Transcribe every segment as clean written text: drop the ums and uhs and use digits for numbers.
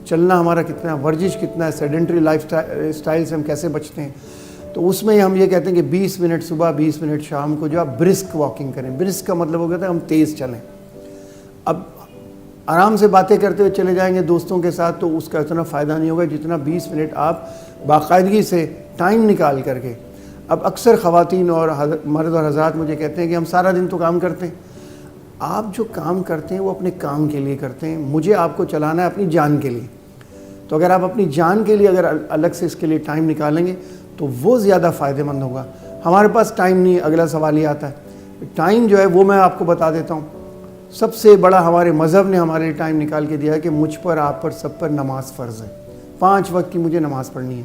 چلنا ہمارا کتنا ہے، ورزش کتنا ہے، سیڈنٹری لائف سٹائل سے ہم کیسے بچتے ہیں. تو اس میں ہم یہ کہتے ہیں کہ 20 منٹ صبح 20 منٹ شام کو جو آپ برسک واکنگ کریں. برسک کا مطلب ہو گیا تھا ہم تیز چلیں. اب آرام سے باتیں کرتے ہوئے چلے جائیں گے دوستوں کے ساتھ تو اس کا اتنا فائدہ نہیں ہوگا جتنا 20 منٹ آپ باقاعدگی سے ٹائم نکال کر کے. اب اکثر خواتین اور مرد اور حضرات مجھے کہتے ہیں کہ ہم سارا دن تو کام کرتے ہیں. آپ جو کام کرتے ہیں وہ اپنے کام کے لیے کرتے ہیں، مجھے آپ کو چلانا ہے اپنی جان کے لیے. تو اگر آپ اپنی جان کے لیے اگر الگ سے اس کے لیے ٹائم نکالیں گے تو وہ زیادہ فائدہ مند ہوگا. ہمارے پاس ٹائم نہیں. اگلا سوال یہ آتا ہے ٹائم جو ہے وہ میں آپ کو بتا دیتا ہوں. سب سے بڑا ہمارے مذہب نے ہمارے لیے ٹائم نکال کے دیا ہے کہ مجھ پر، آپ پر، سب پر نماز فرض ہے. 5 وقت کی مجھے نماز پڑھنی ہے.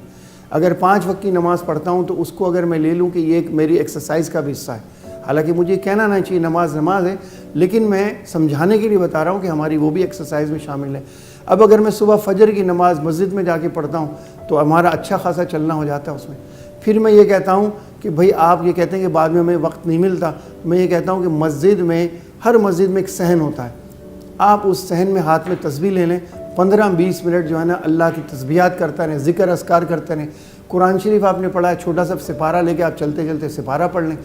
اگر 5 وقت کی نماز پڑھتا ہوں تو اس کو اگر میں لے لوں کہ یہ ایک میری ایکسرسائز کا بھی حصہ ہے. حالانکہ مجھے کہنا نہیں چاہیے نماز نماز ہے، لیکن میں سمجھانے کے لیے بتا رہا ہوں کہ ہماری وہ بھی ایکسرسائز میں شامل ہے. اب اگر میں صبح فجر کی نماز مسجد میں جا کے پڑھتا ہوں تو ہمارا اچھا خاصا چلنا ہو جاتا ہے اس میں. پھر میں یہ کہتا ہوں کہ بھئی آپ یہ کہتے ہیں کہ بعد میں ہمیں وقت نہیں ملتا. میں یہ کہتا ہوں کہ مسجد میں، ہر مسجد میں ایک صحن ہوتا ہے. آپ اس صحن میں ہاتھ میں تسبیح لے لیں، 15-20 منٹ جو ہے نا اللہ کی تسبیحات کرتا رہیں، ذکر اذکار کرتے رہیں. قرآن شریف آپ نے پڑھا ہے، چھوٹا سا سپارہ لے کے آپ چلتے چلتے سپارہ پڑھ لیں.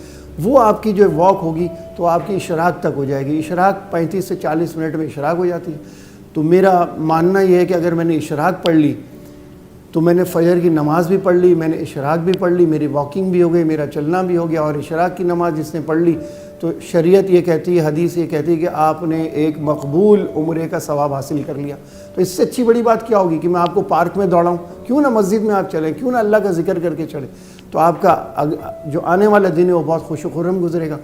وہ آپ کی جو واک ہوگی تو آپ کی اشراق تک ہو جائے گی. اشراق 35 سے 40 منٹ میں اشراق ہو جاتی ہے. تو میرا ماننا یہ ہے کہ اگر میں نے اشراق پڑھ لی تو میں نے فجر کی نماز بھی پڑھ لی، میں نے اشراق بھی پڑھ لی، میری واکنگ بھی ہو گئی، میرا چلنا بھی ہو گیا. اور اشراق کی نماز جس نے پڑھ لی تو شریعت یہ کہتی ہے، حدیث یہ کہتی ہے کہ آپ نے ایک مقبول عمرے کا ثواب حاصل کر لیا. تو اس سے اچھی بڑی بات کیا ہوگی کہ میں آپ کو پارک میں دوڑاؤں؟ کیوں نہ مسجد میں آپ چلیں، کیوں نہ اللہ کا ذکر کر کے چلیں. تو آپ کا جو آنے والا دن ہے وہ بہت خوش و خرم گزرے گا.